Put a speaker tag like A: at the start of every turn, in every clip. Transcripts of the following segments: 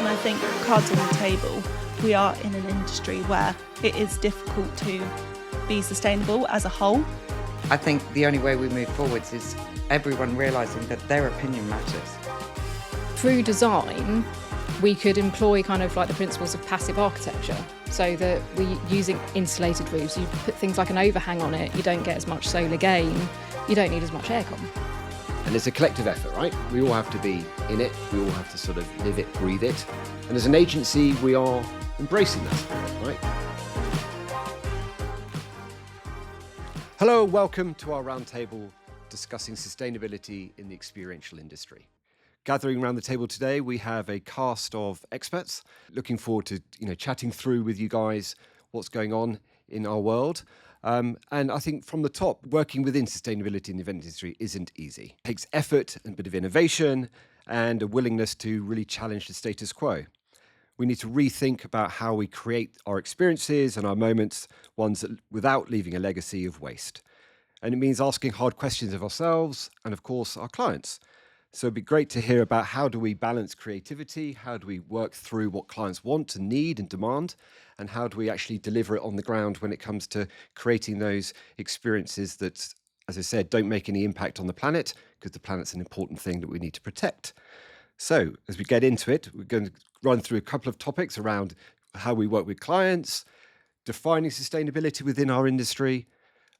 A: I think cards on the table, we are in an industry where it is difficult to be sustainable as a whole.
B: I think the only way we move forwards is everyone realising that their opinion matters.
C: Through design, we could employ kind of like the principles of passive architecture, so that using insulated roofs, you put things like an overhang on it, you don't get as much solar gain, you don't need as much aircon.
D: And it's a collective effort, right? We all have to be in it, we all have to sort of live it, breathe it. And as an agency, we are embracing that spirit, right? Hello and welcome to our roundtable discussing sustainability in the experiential industry. Gathering around the table today, we have a cast of experts looking forward to chatting through with you guys what's going on in our world. And I think from the top, working within sustainability in the event industry isn't easy. It takes effort and a bit of innovation and a willingness to really challenge the status quo. We need to rethink about how we create our experiences and our moments, ones that, without leaving a legacy of waste. And it means asking hard questions of ourselves and, of course, our clients. So it'd be great to hear about how do we balance creativity, how do we work through what clients want and need and demand, and how do we actually deliver it on the ground when it comes to creating those experiences that, as I said, don't make any impact on the planet, because the planet's an important thing that we need to protect. So as we get into it, we're going to run through a couple of topics around how we work with clients, defining sustainability within our industry,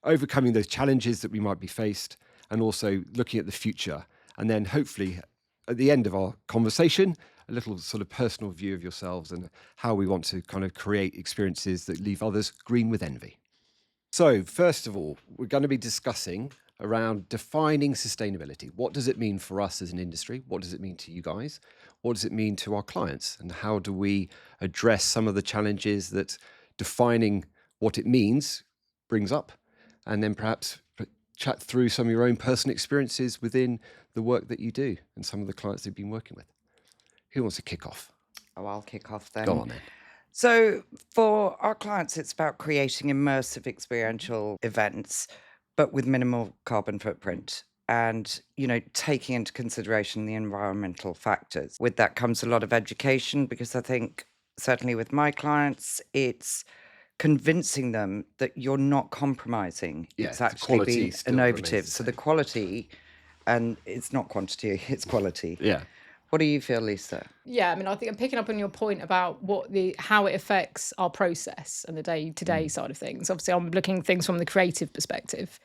D: overcoming those challenges that we might be faced, and also looking at the future. And then hopefully at the end of our conversation, a little sort of personal view of yourselves and how we want to kind of create experiences that leave others green with envy. So first of all, we're going to be discussing around defining sustainability. What does it mean for us as an industry? What does it mean to you guys? What does it mean to our clients? And how do we address some of the challenges that defining what it means brings up? And then perhaps chat through some of your own personal experiences within the work that you do and some of the clients you've been working with. Who wants to kick off?
B: Oh, I'll kick off then.
D: Go on then.
B: So for our clients, it's about creating immersive experiential events, but with minimal carbon footprint and, taking into consideration the environmental factors. With that comes a lot of education, because I think certainly with my clients, it's convincing them that you're not compromising.
D: Yeah,
B: it's actually being
D: still
B: innovative.
D: remains the
B: So the
D: same.
B: quality, and it's not quantity, it's quality.
D: Yeah.
B: What do you feel, Lisa?
C: Yeah, I mean, I think I'm picking up on your point about how it affects our process and the day-to-day side of things. Obviously, I'm looking at things from the creative perspective,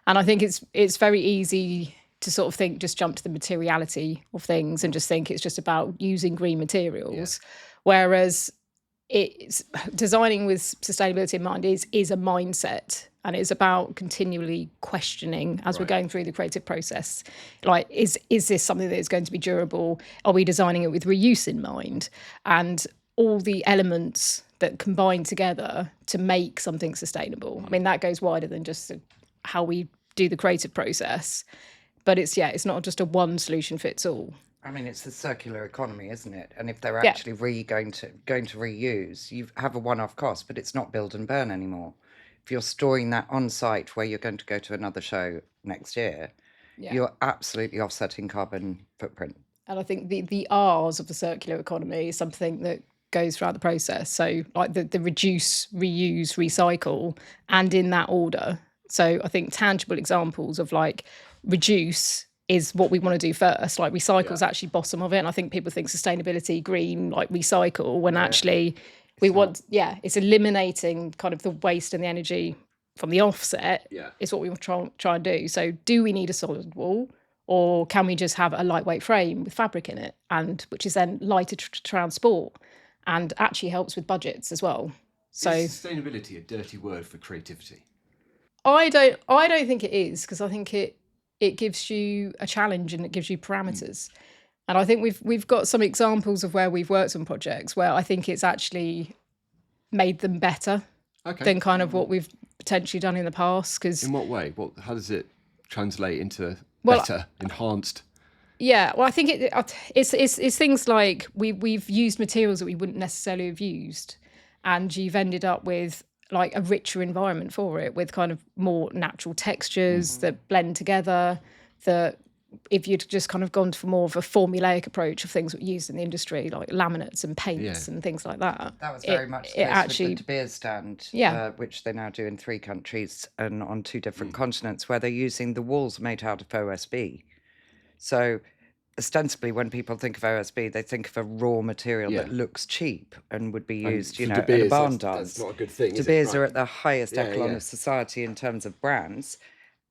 C: and I think it's very easy to sort of jump to the materiality of things and just think it's just about using green materials, whereas it's designing with sustainability in mind is a mindset, and it's about continually questioning as we're going through the creative process. Like, is this something that is going to be durable? Are we designing it with reuse in mind? And all the elements that combine together to make something sustainable. I mean, that goes wider than just how we do the creative process, but it's not just a one solution fits all.
B: I mean, it's the circular economy, isn't it? And if they're actually going to reuse, you have a one-off cost, but it's not build and burn anymore. If you're storing that on site where you're going to go to another show next year, you're absolutely offsetting carbon footprint.
C: And I think the R's of the circular economy is something that goes throughout the process. So like the reduce, reuse, recycle, and in that order. So I think tangible examples of like reduce is what we want to do first. Like recycle is actually bottom of it. And I think people think sustainability, green, like recycle, when actually it's eliminating kind of the waste and the energy from the offset is what we want to try and do. So do we need a solid wall, or can we just have a lightweight frame with fabric in it, and which is then lighter to transport and actually helps with budgets as well. So
D: is sustainability a dirty word for creativity?
C: I don't think it is, because I think it gives you a challenge and it gives you parameters. And I think we've got some examples of where we've worked on projects where I think it's actually made them better than kind of what we've potentially done in the past. Because
D: in what way? How does it translate into better, enhanced?
C: Yeah, well, I think it's things like we've used materials that we wouldn't necessarily have used, and you've ended up with like a richer environment for it, with kind of more natural textures that blend together, that if you'd just kind of gone for more of a formulaic approach of things that were used in the industry, like laminates and paints and things like that.
B: That was very much the case with the De Beers stand, which they now do in 3 countries and on 2 different continents, where they're using the walls made out of OSB. So ostensibly, when people think of OSB, they think of a raw material that looks cheap and would be used, in a barn dance.
D: That's not a good thing.
B: De Beers are at the highest echelon of society in terms of brands,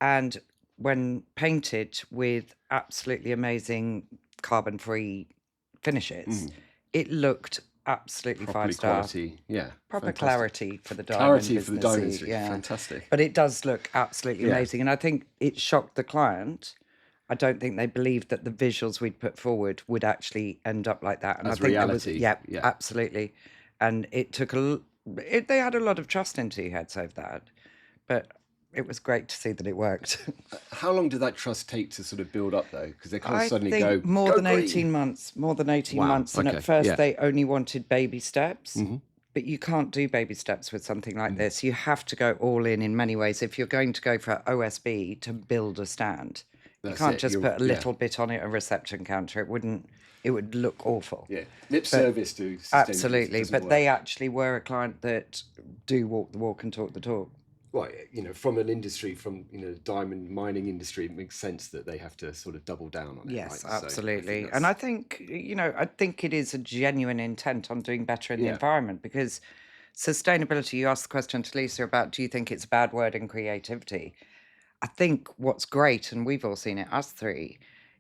B: and when painted with absolutely amazing carbon-free finishes, it looked absolutely
D: properly
B: 5-star.
D: Quality,
B: Proper
D: fantastic.
B: clarity for the diamond
D: Clarity
B: business.
D: for the diamond industry, fantastic.
B: But it does look absolutely amazing, and I think it shocked the client. I don't think they believed that the visuals we'd put forward would actually end up like that. And
D: As
B: I think
D: reality.
B: Absolutely. And it took they had a lot of trust in 2Heads over that, but it was great to see that it worked.
D: How long did that trust take to sort of build up, though? Because they kind of suddenly
B: I think more than
D: green.
B: 18 months. More than 18
D: Wow,
B: months. And
D: okay,
B: at first they only wanted baby steps. But you can't do baby steps with something like this. You have to go all in many ways. If you're going to go for OSB to build a stand, you can't just put a little bit on it, a reception counter. It would look awful.
D: Yeah, lip service to sustainability.
B: Absolutely, but
D: work.
B: they actually were a client that do walk the walk and talk the talk.
D: Well, from an industry, from the diamond mining industry, it makes sense that they have to sort of double down on it.
B: Yes,
D: right?
B: absolutely.
D: So
B: and I think it is a genuine intent on doing better in the environment, because sustainability, you asked the question to Lisa about, do you think it's a bad word in creativity? I think what's great, and we've all seen it, us 3,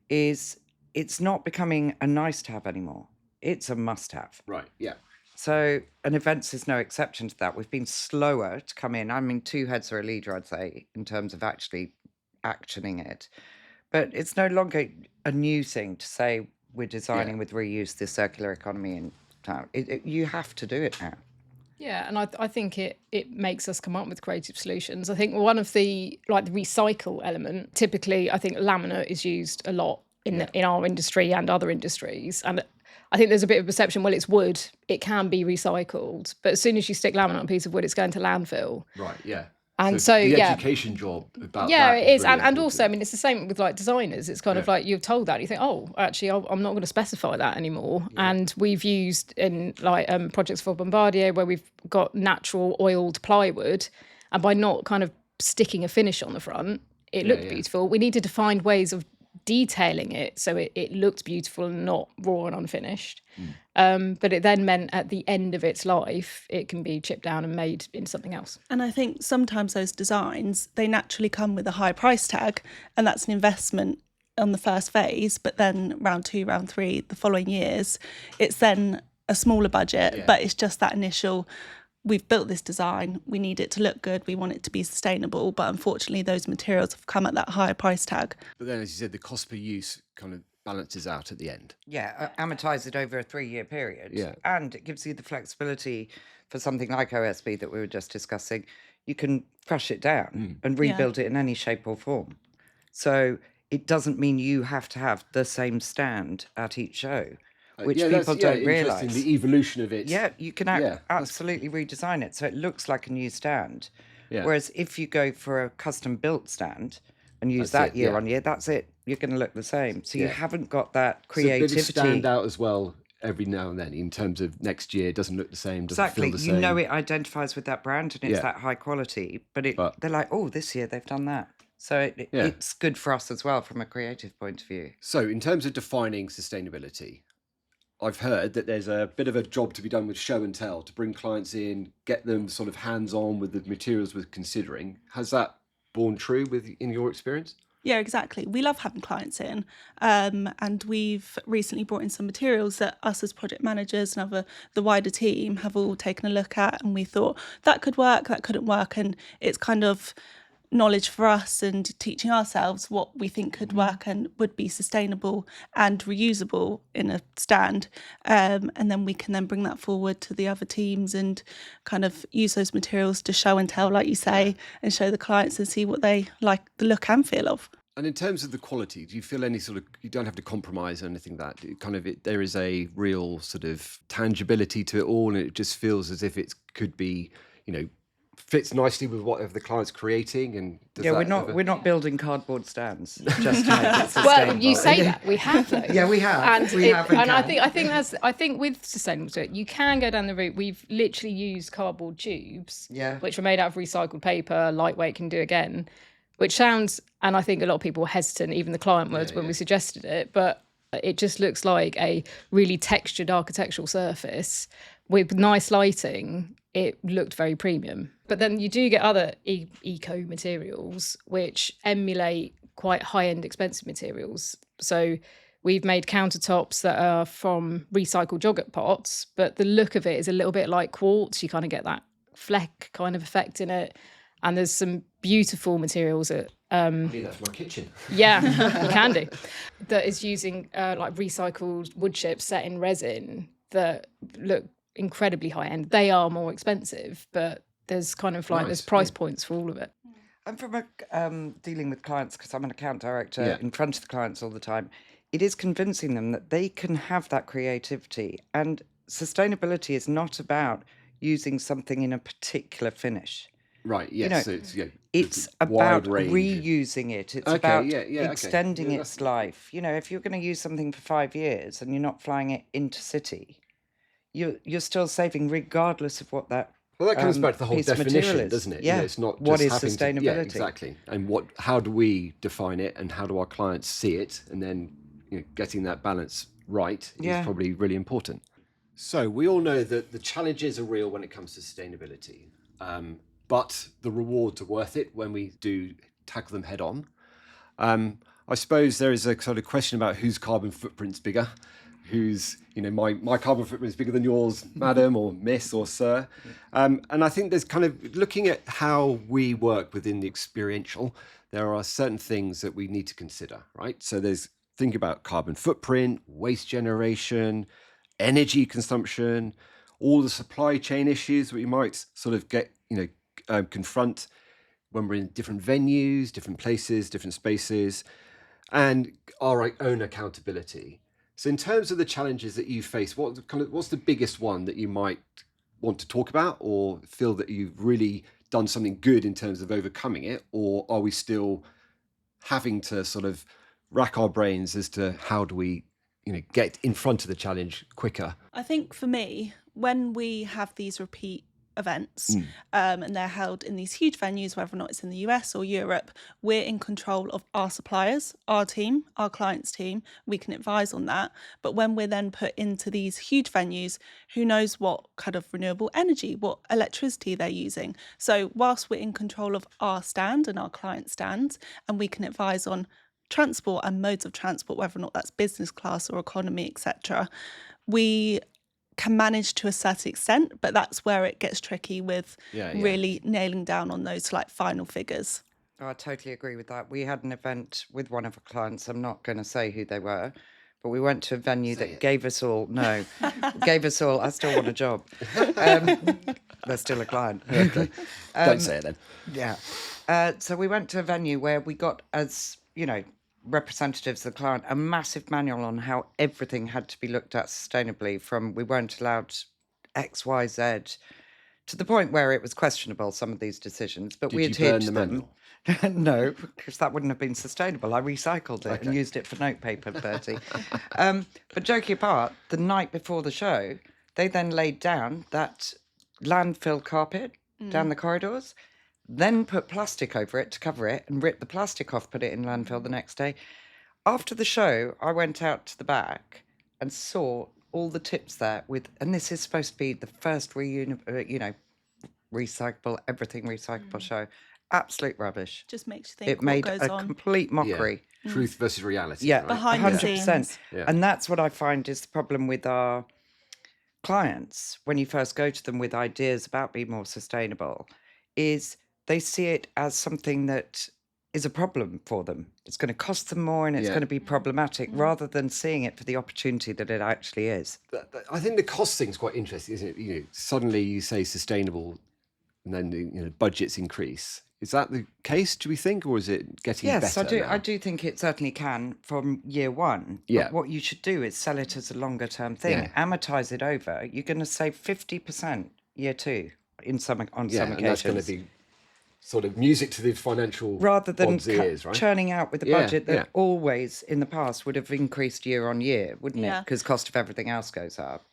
B: is it's not becoming a nice to have anymore. It's a must have.
D: Right, yeah.
B: So, and events is no exception to that. We've been slower to come in. I mean, 2Heads are a leader, I'd say, in terms of actually actioning it. But it's no longer a new thing to say we're designing with reuse, the circular economy in town. You have to do it now.
C: Yeah, and I think it makes us come up with creative solutions. I think one of the recycle element, typically I think laminate is used a lot in our industry and other industries. And I think there's a bit of perception, well, it's wood, it can be recycled. But as soon as you stick laminate on a piece of wood, it's going to landfill.
D: Right, yeah.
C: And so
D: the education job about
C: yeah,
D: that
C: it is.
D: really
C: And also, I mean, it's the same with designers. It's kind of like you're told that, and you think, oh, actually, I'm not going to specify that anymore. Yeah. And we've used in projects for Bombardier where we've got natural oiled plywood, and by not kind of sticking a finish on the front, it looked beautiful. We needed to find ways of detailing it so it looked beautiful and not raw and unfinished. But it then meant at the end of its life, it can be chipped down and made into something else.
A: And I think sometimes those designs, they naturally come with a high price tag, and that's an investment on the first phase. But then round 2, round 3, the following years, it's then a smaller budget, but it's just that initial, we've built this design, we need it to look good, we want it to be sustainable, but unfortunately those materials have come at that higher price tag.
D: But then, as you said, the cost per use kind of balances out at the end.
B: Yeah, amortize it over a 3-year period.
D: Yeah.
B: And it gives you the flexibility for something like OSB that we were just discussing. You can crush it down and rebuild it in any shape or form. So it doesn't mean you have to have the same stand at each show, which people don't realise.
D: The evolution of it.
B: Yeah, you can absolutely redesign it so it looks like a new stand. Yeah. Whereas if you go for a custom built stand and use that year on year, that's it. You're going to look the same. So you haven't got that creativity.
D: So stand out as well every now and then in terms of next year. It doesn't look the same, doesn't feel the same.
B: You know it identifies with that brand and it's that high quality. But they're like, oh, this year they've done that. So it's good for us as well from a creative point of view.
D: So in terms of defining sustainability, I've heard that there's a bit of a job to be done with show and tell, to bring clients in, get them sort of hands-on with the materials we're considering. Has that borne true in your experience?
A: Yeah, exactly. We love having clients in, and we've recently brought in some materials that us as project managers and the wider team have all taken a look at, and we thought that could work, that couldn't work, and it's kind of knowledge for us and teaching ourselves what we think could work and would be sustainable and reusable in a stand, and then we can then bring that forward to the other teams and kind of use those materials to show and tell, like you say, and show the clients and see what they like the look and feel of.
D: And in terms of the quality, do you feel any sort of, you don't have to compromise or anything like that, there is a real sort of tangibility to it all, and it just feels as if it could be, fits nicely with whatever the client's creating, and does
B: Yeah,
D: that
B: we're not building cardboard stands just to make it sustainable.
C: Well, you say that we have though.
B: Yeah, we have. We have and
C: I think with sustainable, you can go down the route. We've literally used cardboard tubes, which are made out of recycled paper, lightweight, can do again, which sounds, and I think a lot of people were hesitant, even the client was when we suggested it, but it just looks like a really textured architectural surface with nice lighting. It looked very premium. But then you do get other eco materials which emulate quite high-end expensive materials. So we've made countertops that are from recycled yogurt pots, but the look of it is a little bit like quartz. You kind of get that fleck kind of effect in it. And there's some beautiful materials that
D: I need that for my kitchen.
C: yeah, you can do. That is using like recycled wood chips set in resin that look incredibly high end. They are more expensive, but there's kind of like there's price points for all of it.
B: And from dealing with clients, because I'm an account director in front of the clients all the time, it is convincing them that they can have that creativity. And sustainability is not about using something in a particular finish.
D: Right, yes. So
B: it's about reusing it. It's about extending
D: Yeah,
B: its life. You know, if you're going to use something for 5 years and you're not flying it intercity, you're still saving regardless of what that
D: Well, that comes back to the whole
B: piece of
D: definition,
B: material is.
D: doesn't it?
B: Yeah.
D: It's not just
B: what is
D: having
B: sustainability?
D: Yeah, exactly. And how do we define it, and how do our clients see it, and then getting that balance right is probably really important. So we all know that the challenges are real when it comes to sustainability, but the rewards are worth it when we do tackle them head on. I suppose there is a sort of question about whose carbon footprint's bigger. Who's, my carbon footprint is bigger than yours, madam, or miss, or sir. And I think there's kind of looking at how we work within the experiential, there are certain things that we need to consider, right? So think about carbon footprint, waste generation, energy consumption, all the supply chain issues that we might sort of confront when we're in different venues, different places, different spaces, and our own accountability. So in terms of the challenges that you face, what's the biggest one that you might want to talk about, or feel that you've really done something good in terms of overcoming it? Or are we still having to sort of rack our brains as to how do we get in front of the challenge quicker?
A: I think for me, when we have these repeat events and they're held in these huge venues, whether or not it's in the US or Europe, we're in control of our suppliers, our team, our clients' team. We can advise on that. But when we're then put into these huge venues, who knows what kind of renewable energy, what electricity they're using. So whilst we're in control of our stand and our client stands, and we can advise on transport and modes of transport, whether or not that's business class or economy, etc., we can manage to a certain extent, but that's where it gets tricky with really nailing down on those final figures.
B: Oh, I totally agree with that. We had an event with one of our clients. I'm not going to say who they were, but we went to a venue gave us all, I still want a job. They're still a client.
D: Okay. Don't say it then.
B: Yeah. So we went to a venue where we got, as representatives of the client, a massive manual on how everything had to be looked at sustainably, from we weren't allowed X, Y, Z, to the point where it was questionable, some of these decisions. But we adhered to them. No, because that wouldn't have been sustainable. I recycled it and used it for notepaper, Bertie. But joking apart, the night before the show, they then laid down that landfill carpet down the corridors, then put plastic over it to cover it and ripped the plastic off, put it in landfill the next day. After the show, I went out to the back and saw all the tips there and this is supposed to be the first recyclable, everything recyclable show. Absolute rubbish.
A: Just makes you think
B: it made a complete mockery.
D: Yeah. Truth versus reality.
B: Yeah,
D: right?
A: Behind the
B: 100%.
A: scenes.
B: Yeah. And that's what I find is the problem with our clients when you first go to them with ideas about being more sustainable, is they see it as something that is a problem for them. It's going to cost them more and it's going to be problematic, rather than seeing it for the opportunity that it actually is.
D: I think the cost thing's quite interesting, isn't it? Suddenly you say sustainable and then the budgets increase. Is that the case, do we think, or is it getting better?
B: Yes, I do. Now? I do think it certainly can from year one.
D: Yeah.
B: But what you should do is sell it as a longer term thing, amortize it over. You're going to save 50% year two. on some
D: and
B: occasions.
D: that's going to be sort of music to the financial
B: rather than
D: odds ears, right?
B: churning out with a budget that always in the past would have increased year on year, wouldn't it? Because cost of everything else goes up.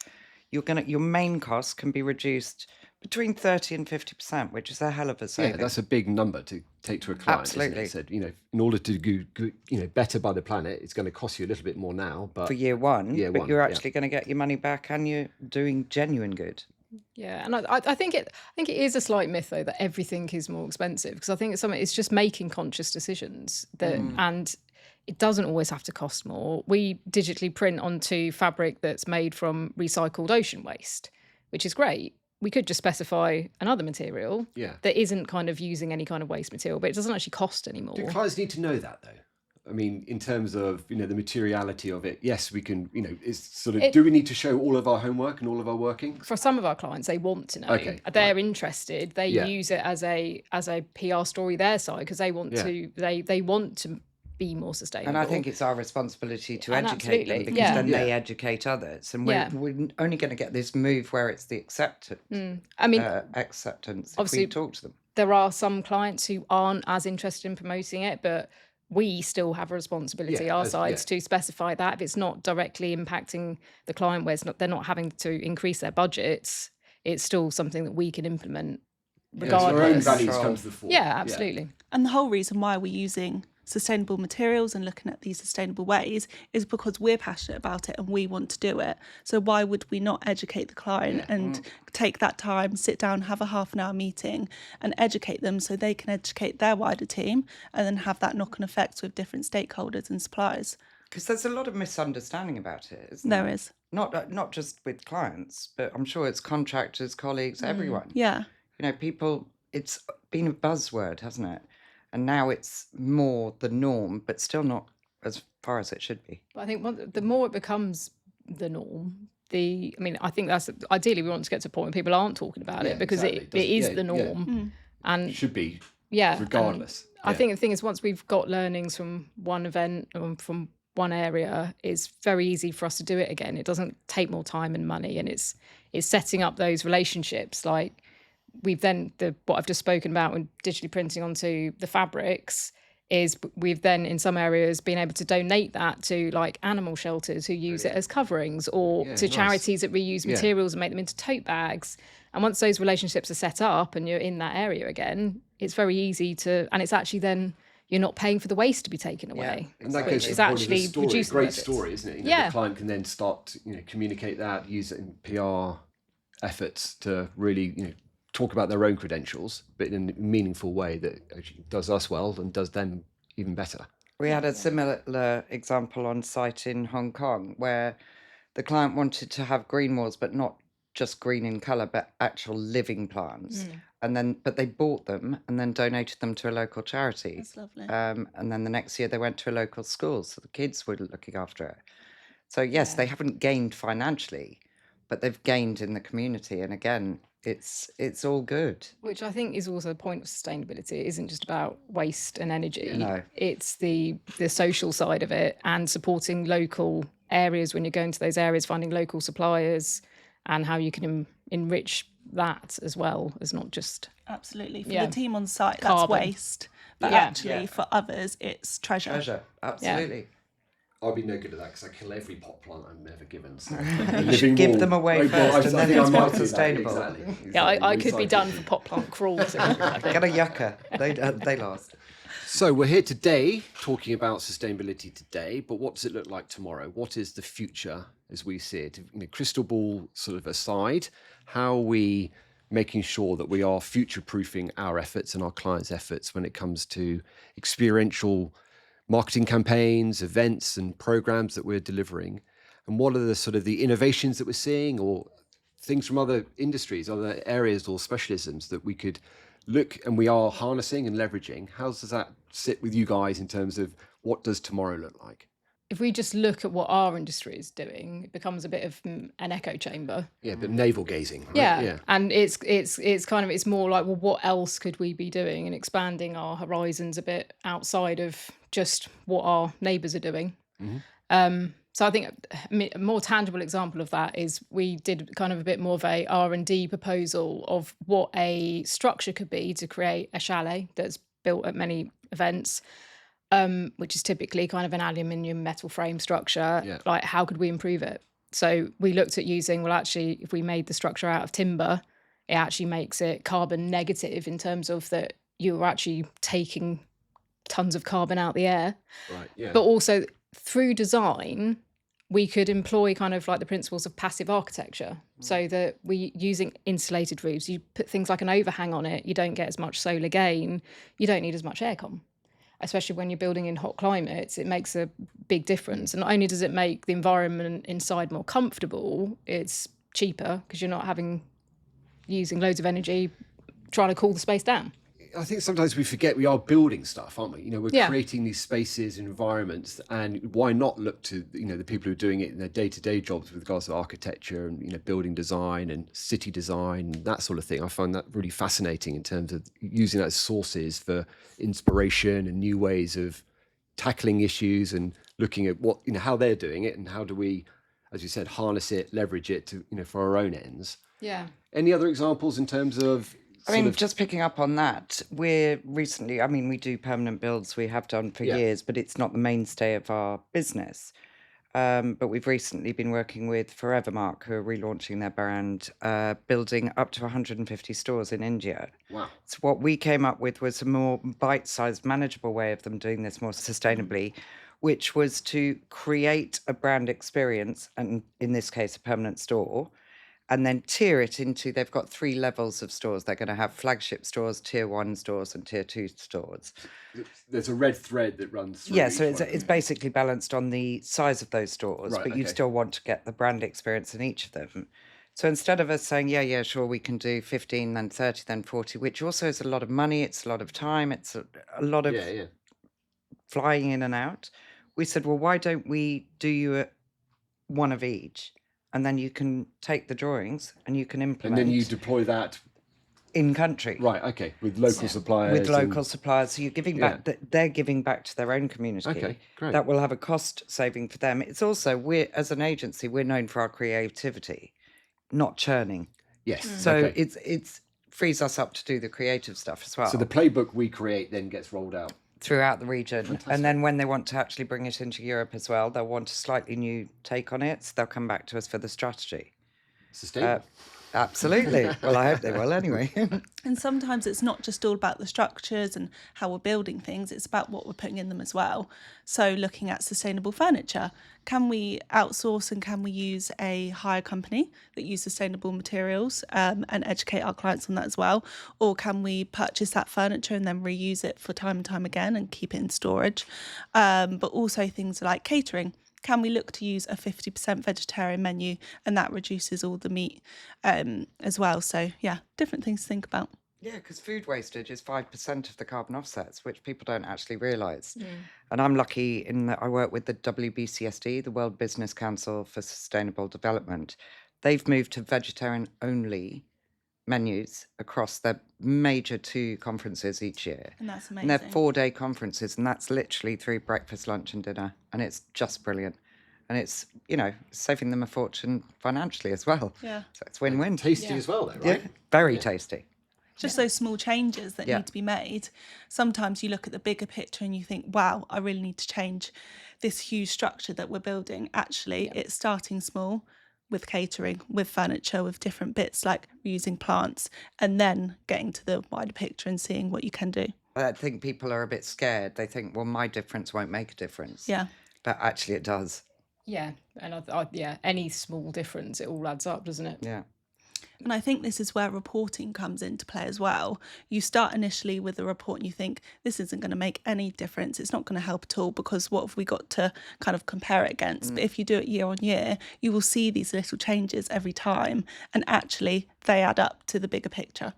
B: Your main costs can be reduced between 30 and 50%, which is a hell of a saving.
D: Yeah, that's a big number to take to a client.
B: Absolutely.
D: Isn't it? So, in order to do better by the planet, it's going to cost you a little bit more now, but
B: for year one, you're actually going to get your money back, and you're doing genuine good.
C: Yeah, and I think it is a slight myth though that everything is more expensive, because I think it's just making conscious decisions that and it doesn't always have to cost more. We digitally print onto fabric that's made from recycled ocean waste, which is great. We could just specify another material that isn't kind of using any kind of waste material, but it doesn't actually cost anymore.
D: Do clients need to know that though? I mean, in terms of, the materiality of it, yes, we can, it's sort of, do we need to show all of our homework and all of our working?
C: For some of our clients, they want to know.
D: Okay,
C: They're interested. They use it as a PR story their side, because they want to they want to be more sustainable.
B: And I think it's our responsibility to educate them, because then they educate others. And we're only going to get this move where it's the acceptance. Acceptance
C: obviously,
B: if we talk to them.
C: There are some clients who aren't as interested in promoting it, but we still have a responsibility, our sides, to specify that. If it's not directly impacting the client, where they're not having to increase their budgets, it's still something that we can implement regardless.
D: So our own values come to the fore.
C: Yeah, absolutely.
A: And the whole reason why we're using sustainable materials and looking at these sustainable ways is because we're passionate about it and we want to do it. So why would we not educate the client and take that time, sit down, have a half an hour meeting and educate them so they can educate their wider team, and then have that knock-on effects with different stakeholders and suppliers?
B: Because there's a lot of misunderstanding about it, isn't
A: there?
B: There
A: is.
B: Not just with clients, but I'm sure it's contractors, colleagues, everyone.
A: Yeah.
B: People, it's been a buzzword, hasn't it? And now it's more the norm, but still not as far as it should be.
C: But I think the more it becomes the norm, I think that's ideally we want to get to a point where people aren't talking about it, because it is the norm. And
D: it should be, regardless.
C: I think the thing is, once we've got learnings from one event or from one area, it's very easy for us to do it again. It doesn't take more time and money, and it's setting up those relationships. Like what I've just spoken about with digitally printing onto the fabrics is we've then in some areas been able to donate that to like animal shelters who use it as coverings, or to charities that reuse materials and make them into tote bags. And once those relationships are set up and you're in that area again, it's very easy to, and it's actually then you're not paying for the waste to be taken away,
D: and that
C: which is actually reducing
D: great
C: budgets.
D: story, isn't it? The client can then start to communicate that, use it in PR efforts to really talk about their own credentials, but in a meaningful way that actually does us well and does them even better.
B: We had a similar example on site in Hong Kong, where the client wanted to have green walls, but not just green in colour, but actual living plants. But they bought them and then donated them to a local charity.
A: That's lovely.
B: And then the next year they went to a local school, so the kids were looking after it. So yes, they haven't gained financially, but they've gained in the community. And again, it's all good.
C: Which I think is also the point of sustainability. It isn't just about waste and energy.
B: No.
C: It's the social side of it, and supporting local areas when you're going to those areas, finding local suppliers and how you can enrich that as well as not just...
A: Absolutely. For the team on site,
C: Carbon.
A: that's waste. But actually for others, it's treasure.
B: Treasure, absolutely.
D: I'll be no good at that because I kill every pot plant I'm ever given. So
B: you should give them away first, and then it's more sustainable.
D: Exactly.
C: Yeah, I could be done for pot plant crawls.
B: Get a yucca. They last.
D: So we're here today talking about sustainability today, but what does it look like tomorrow? What is the future as we see it? Crystal ball sort of aside, how are we making sure that we are future-proofing our efforts and our clients' efforts when it comes to experiential marketing campaigns, events and programs that we're delivering? And what are the sort of the innovations that we're seeing, or things from other industries, other areas or specialisms that we could look and we are harnessing and leveraging? How does that sit with you guys in terms of what does tomorrow look like?
C: If we just look at what our industry is doing, it becomes a bit of an echo chamber.
D: Yeah, but navel gazing. Right?
C: Yeah, and it's kind of, it's more like, well, what else could we be doing, and expanding our horizons a bit outside of just what our neighbours are doing. So I think a more tangible example of that is we did kind of a bit more of a R&D proposal of what a structure could be to create a chalet that's built at many events, which is typically kind of an aluminium metal frame structure.
D: Yeah.
C: Like, how could we improve it? So we looked at using, well, actually, if we made the structure out of timber, it actually makes it carbon negative in terms of that you're actually taking tons of carbon out the air.
D: Right. Yeah.
C: But also through design, we could employ kind of like the principles of passive architecture, so that we using insulated roofs, you put things like an overhang on it, you don't get as much solar gain, you don't need as much aircon, especially when you're building in hot climates. It makes a big difference. And not only does it make the environment inside more comfortable, it's cheaper because you're not using loads of energy trying to cool the space down.
D: I think sometimes we forget we are building stuff, aren't we? You know, we're
C: Yeah.
D: creating these spaces, environments, and why not look to, you know, the people who are doing it in their day-to-day jobs with regards to architecture and, you know, building design and city design and that sort of thing. I find that really fascinating in terms of using that as sources for inspiration and new ways of tackling issues and looking at what, you know, how they're doing it and how do we, as you said, harness it, leverage it to, you know, for our own ends.
C: Yeah.
D: Any other examples in terms of
B: Just picking up on that, we do permanent builds, we have done for years, but it's not the mainstay of our business. But we've recently been working with Forevermark, who are relaunching their brand, building up to 150 stores in India.
D: Wow.
B: So what we came up with was a more bite-sized, manageable way of them doing this more sustainably, which was to create a brand experience, and in this case, a permanent store, and then tier it into, they've got 3 levels of stores. They're going to have flagship stores, tier 1 stores, and tier 2 stores.
D: There's a red thread that runs through.
B: Yeah, so
D: each
B: it's
D: one.
B: basically balanced on the size of those stores,
D: Right,
B: but you
D: okay.
B: still want to get the brand experience in each of them. So instead of us saying, yeah, sure, we can do 15, then 30, then 40, which also is a lot of money, it's a lot of time, it's a lot of flying in and out, we said, well, why don't we do you one of each? And then you can take the drawings and you can implement.
D: And then you deploy that
B: in country.
D: Right, okay, with local suppliers.
B: With local suppliers. So you're giving back, they're giving back to their own community.
D: Okay, great.
B: That will have a cost saving for them. It's also, as an agency, we're known for our creativity, not churning.
D: Yes.
B: So it's frees us up to do the creative stuff as well.
D: So the playbook we create then gets rolled out
B: throughout the region. And then when they want to actually bring it into Europe as well, they'll want a slightly new take on it. So they'll come back to us for the strategy.
D: Sustainable.
B: Absolutely. Well, I hope they will anyway.
A: And sometimes it's not just all about the structures and how we're building things, it's about what we're putting in them as well. So looking at sustainable furniture, can we outsource and can we use a hire company that use sustainable materials and educate our clients on that as well? Or can we purchase that furniture and then reuse it for time and time again and keep it in storage? But also things like catering. Can we look to use a 50% vegetarian menu and that reduces all the meat as well? So, yeah, different things to think about.
B: Yeah, because food wastage is 5% of the carbon offsets, which people don't actually realise. And I'm lucky in that I work with the WBCSD, the World Business Council for Sustainable Development. They've moved to vegetarian-only menus across their major 2 conferences each year.
A: And that's amazing.
B: And they're 4-day conferences, and that's literally through breakfast, lunch and dinner. And it's just brilliant. And it's, saving them a fortune financially as well.
A: Yeah.
B: So it's win-win.
D: Tasty as well, though, right?
B: Yeah, very tasty.
A: Just those small changes that need to be made. Sometimes you look at the bigger picture and you think, wow, I really need to change this huge structure that we're building. Actually, it's starting small with catering, with furniture, with different bits like using plants, and then getting to the wider picture and seeing what you can do.
B: I think people are a bit scared. They think, well, my difference won't make a difference.
A: Yeah.
B: But actually it does.
C: Yeah. And any small difference, it all adds up, doesn't it?
B: Yeah.
A: And I think this is where reporting comes into play as well. You start initially with a report and you think, this isn't going to make any difference. It's not going to help at all because what have we got to kind of compare it against? But if you do it year on year, you will see these little changes every time. And actually, they add up to the bigger picture.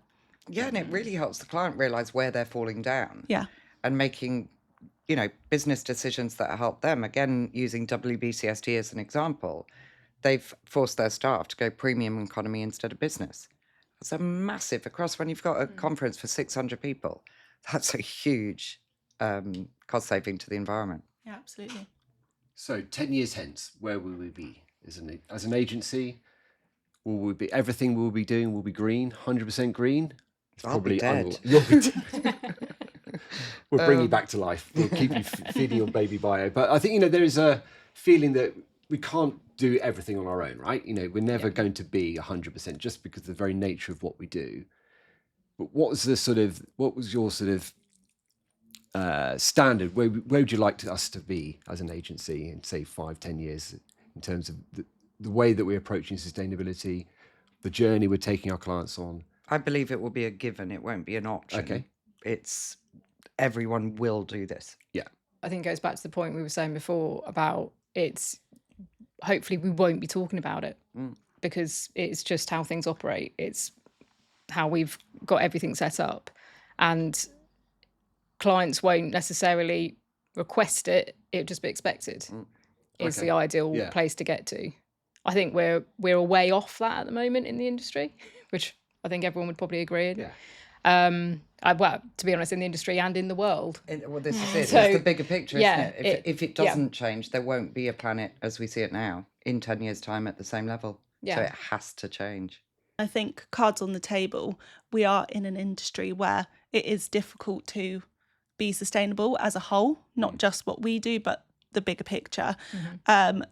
B: Yeah, and it really helps the client realise where they're falling down.
A: Yeah.
B: And making, business decisions that help them. Again, using WBCSD as an example, they've forced their staff to go premium economy instead of business. That's a massive, across when you've got a conference for 600 people, that's a huge cost saving to the environment.
A: Yeah, absolutely.
D: So 10 years hence, where will we be as an agency? Will we be, everything we'll be doing will be green, 100% green? It's
B: I'll be dead.
D: You'll be dead. We'll bring you back to life. We'll keep you feeding on baby bio. But I think, there is a feeling that we can't do everything on our own, right? We're never going to be 100% just because of the very nature of what we do. But what was your sort of standard? Where would you like us to be as an agency in, say, 5-10 years in terms of the way that we're approaching sustainability, the journey we're taking our clients on?
B: I believe it will be a given. It won't be an option.
D: Okay.
B: It's everyone will do this.
D: Yeah.
C: I think it goes back to the point we were saying before about hopefully we won't be talking about it because it's just how things operate. It's how we've got everything set up, and clients won't necessarily request it. It'll just be expected. Is the ideal place to get to. I think we're a way off that at the moment in the industry, which I think everyone would probably agree in. Well, to be honest, in the industry and in the world.
B: Well, this is it.
C: So,
B: it's the bigger picture,
C: yeah,
B: isn't it? If it doesn't change, there won't be a planet as we see it now in 10 years' time at the same level.
C: Yeah.
B: So it has to change.
A: I think cards on the table, we are in an industry where it is difficult to be sustainable as a whole, not just what we do, but the bigger picture.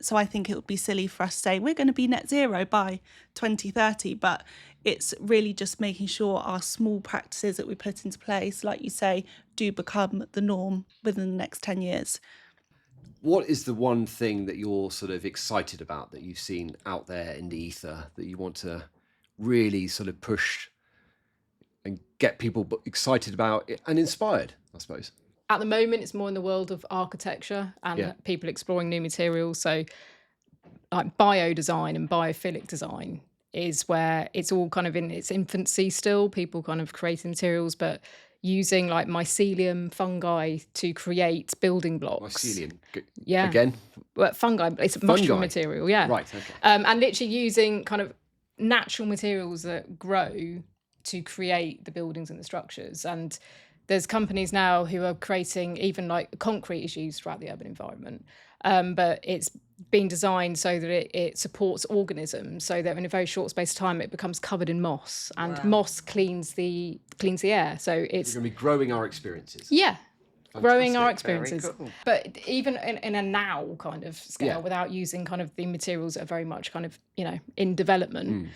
A: So I think it would be silly for us to say we're going to be net zero by 2030, but it's really just making sure our small practices that we put into place, like you say, do become the norm within the next 10 years.
D: What is the one thing that you're sort of excited about that you've seen out there in the ether that you want to really sort of push and get people excited about it and inspired, I suppose?
C: At the moment, it's more in the world of architecture and people exploring new materials. So like biodesign and biophilic design is where it's all kind of in its infancy still, people kind of creating materials, but using like mycelium fungi to create building blocks.
D: Mycelium,
C: yeah.
D: Again?
C: Well, fungi, it's a mushroom material, yeah.
D: Right, okay.
C: And literally using kind of natural materials that grow to create the buildings and the structures. And there's companies now who are creating, even like concrete is used throughout the urban environment, but it's being designed so that it supports organisms, so that in a very short space of time it becomes covered in moss, and moss cleans the air. So it's
D: we're going to be growing our experiences.
C: Yeah, growing our
B: Fantastic, very
C: experiences.
B: cool.
C: But even in a now kind of scale, without using kind of the materials that are very much kind of in development.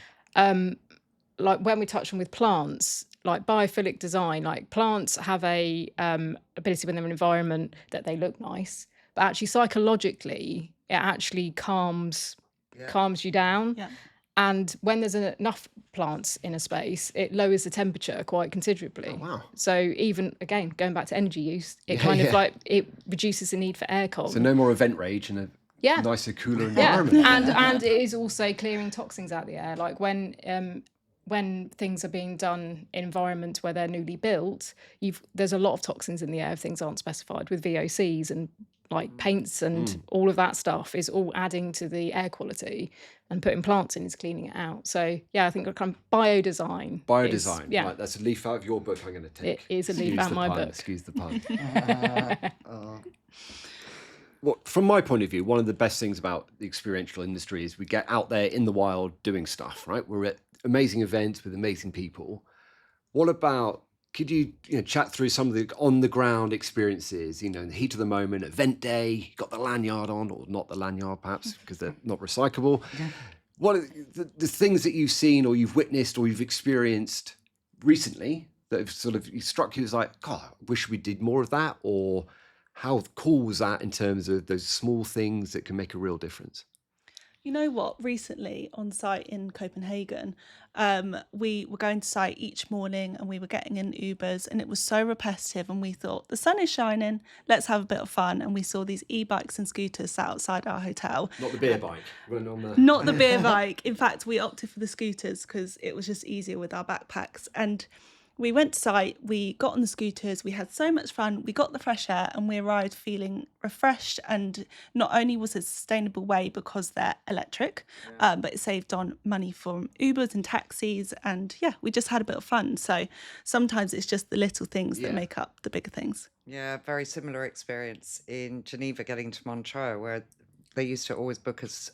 C: Like when we touch on with plants, like biophilic design, like plants have a ability within an environment that they look nice, but actually psychologically it actually calms you down. Yeah. And when there's enough plants in a space, it lowers the temperature quite considerably. Oh, wow. So even, again, going back to energy use, it kind of like, it reduces the need for aircon.
D: So no more event rage and a nicer, cooler environment.
C: Yeah, and it is also clearing toxins out the air. Like when things are being done in environments where they're newly built, there's a lot of toxins in the air if things aren't specified, with VOCs and like paints and all of that stuff is all adding to the air quality, and putting plants in is cleaning it out. So yeah, I think kind of biodesign.
D: Biodesign, right, that's a leaf out of your book I'm going to take.
C: It is a leaf out of my book.
D: Excuse the pun. Well, from my point of view, one of the best things about the experiential industry is we get out there in the wild doing stuff, right? We're at amazing events with amazing people. What about, could you chat through some of the on-the-ground experiences, in the heat of the moment, event day, you got the lanyard on, or not the lanyard perhaps, because they're not recyclable. Yeah. What are the things that you've seen or you've witnessed or you've experienced recently that have sort of struck you as like, God, I wish we did more of that? Or how cool was that in terms of those small things that can make a real difference?
A: You know what? Recently on site in Copenhagen, we were going to site each morning and we were getting in Ubers, and it was so repetitive, and we thought, the sun is shining, let's have a bit of fun. And we saw these e-bikes and scooters sat outside our hotel.
D: Not the beer bike.
A: Not the beer bike. In fact, we opted for the scooters because it was just easier with our backpacks. And we went to site, we got on the scooters, we had so much fun, we got the fresh air, and we arrived feeling refreshed. And not only was it a sustainable way because they're electric, but it saved on money from Ubers and taxis. And yeah, we just had a bit of fun. So sometimes it's just the little things that make up the bigger things.
B: Yeah, very similar experience in Geneva getting to Montreux, where they used to always book us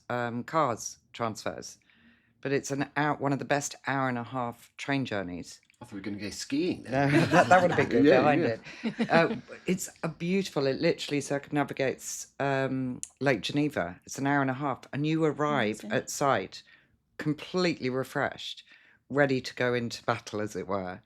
B: cars transfers, but it's one of the best hour and a half train journeys.
D: I thought we were going to go skiing then.
B: That would have been good
D: Yeah,
B: behind
D: yeah.
B: it. It's a beautiful, it literally circumnavigates Lake Geneva. It's an hour and a half, and you arrive at site completely refreshed, ready to go into battle, as it were,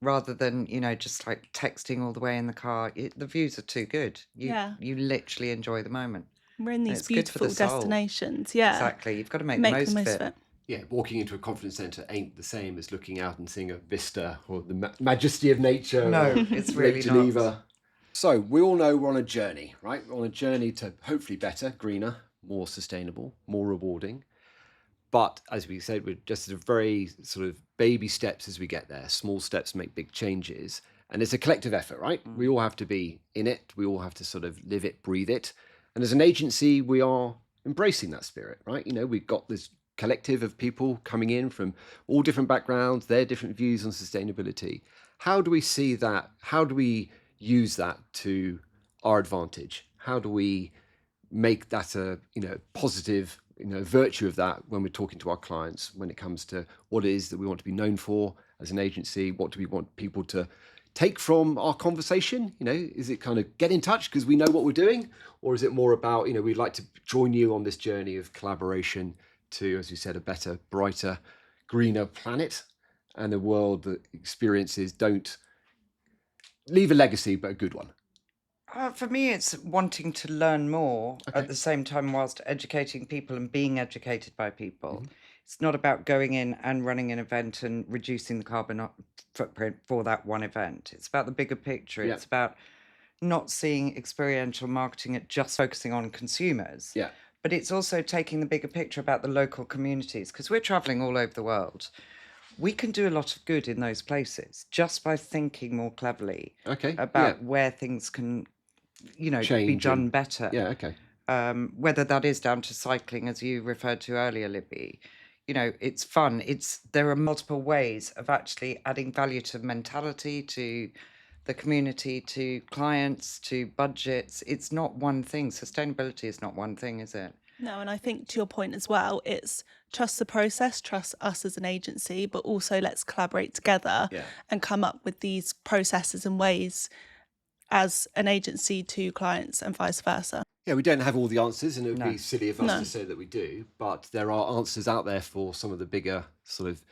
B: rather than, just like texting all the way in the car. The views are too good. You literally enjoy the moment.
A: We're in
B: And
A: these
B: it's good for the
A: beautiful
B: soul.
A: destinations. Yeah.
B: Exactly. You've got to make
A: Make
B: the most of it.
D: Yeah, walking into a conference centre ain't the same as looking out and seeing a vista or the majesty of nature.
B: No,
D: or
B: it's
D: Lake
B: really
D: Geneva.
B: not.
D: So we all know we're on a journey, right? We're on a journey to hopefully better, greener, more sustainable, more rewarding. But as we said, we're just at a very sort of baby steps as we get there. Small steps make big changes. And it's a collective effort, right? We all have to be in it. We all have to sort of live it, breathe it. And as an agency, we are embracing that spirit, right? We've got this collective of people coming in from all different backgrounds, their different views on sustainability. How do we see that? How do we use that to our advantage? How do we make that a positive virtue of that when we're talking to our clients, when it comes to what it is that we want to be known for as an agency? What do we want people to take from our conversation? Is it kind of get in touch because we know what we're doing, or is it more about we'd like to join you on this journey of collaboration to, as you said, a better, brighter, greener planet and a world that experiences don't leave a legacy but a good one?
B: For me, it's wanting to learn more at the same time whilst educating people and being educated by people. It's not about going in and running an event and reducing the carbon footprint for that one event. It's about the bigger picture.
D: Yeah.
B: It's about not seeing experiential marketing at just focusing on consumers.
D: Yeah.
B: But it's also taking the bigger picture about the local communities, because we're traveling all over the world. We can do a lot of good in those places just by thinking more cleverly about where things can be done better.
D: Yeah, okay.
B: Whether that is down to cycling, as you referred to earlier, Libby. It's fun. There are multiple ways of actually adding value to mentality, to the community, to clients, to budgets. It's not one thing. Sustainability is not one thing, is it?
A: No, and I think to your point as well, it's trust the process, trust us as an agency, but also let's collaborate together and come up with these processes and ways as an agency to clients and vice versa.
D: Yeah, we don't have all the answers, and it would be silly of us to say that we do, but there are answers out there for some of the bigger sort of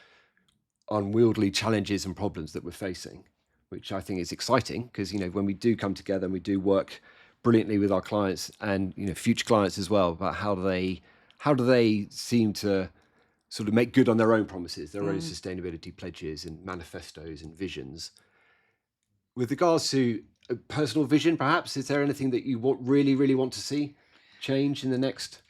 D: unwieldy challenges and problems that we're facing, which I think is exciting because, when we do come together and we do work brilliantly with our clients and, future clients as well, about how do they seem to sort of make good on their own promises, their own sustainability pledges and manifestos and visions. With regards to a personal vision, perhaps, is there anything that you really, really want to see change in the next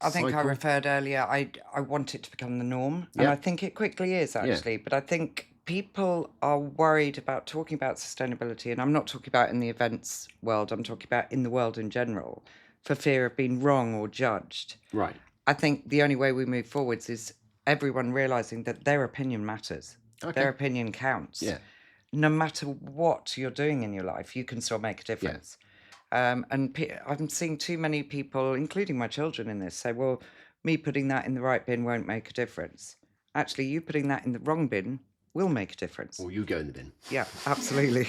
B: I think
D: cycle?
B: I referred earlier, I want it to become the norm. And I think it quickly is, actually. But I think people are worried about talking about sustainability. And I'm not talking about in the events world, I'm talking about in the world in general, for fear of being wrong or judged.
D: Right.
B: I think the only way we move forwards is everyone realising that their opinion matters. Their opinion counts.
D: Yeah.
B: No matter what you're doing in your life, you can still make a difference. And I'm seeing too many people, including my children in this, say, well, me putting that in the right bin won't make a difference. Actually, you putting that in the wrong bin will make a difference.
D: Or you go in the bin.
B: Yeah, absolutely.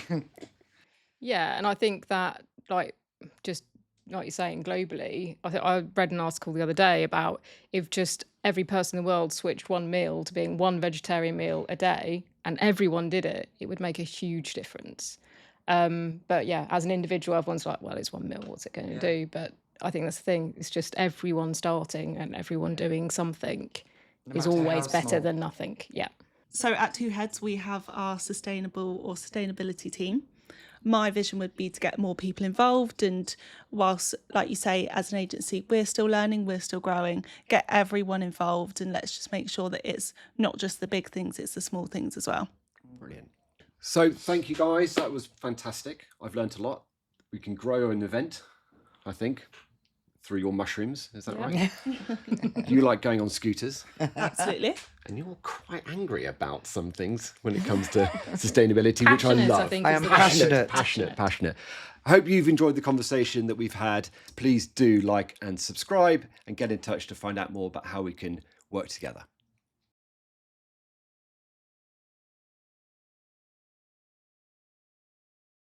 C: Yeah, and I think that, just like you're saying, globally, I read an article the other day about if just every person in the world switched one meal to being one vegetarian meal a day, and everyone did it, it would make a huge difference. But yeah, as an individual, everyone's like, well, it's one meal, what's it going to do? But I think that's the thing. It's just everyone starting and everyone doing something is always better than nothing. Yeah.
A: So at 2Heads, we have our sustainable or sustainability team. My vision would be to get more people involved, and whilst, like you say, as an agency, we're still learning, we're still growing, get everyone involved, and let's just make sure that it's not just the big things, it's the small things as well.
D: Brilliant. So thank you guys, that was fantastic. I've learned a lot. We can grow an event, I think, through your mushrooms. Is that right? You like going on scooters.
A: Absolutely.
D: And you're quite angry about some things when it comes to sustainability, which I
C: Passionate,
D: love.
C: I think,
B: I
C: is
B: am
C: the
B: passionate.
D: Passionate. I hope you've enjoyed the conversation that we've had. Please do like and subscribe and get in touch to find out more about how we can work together.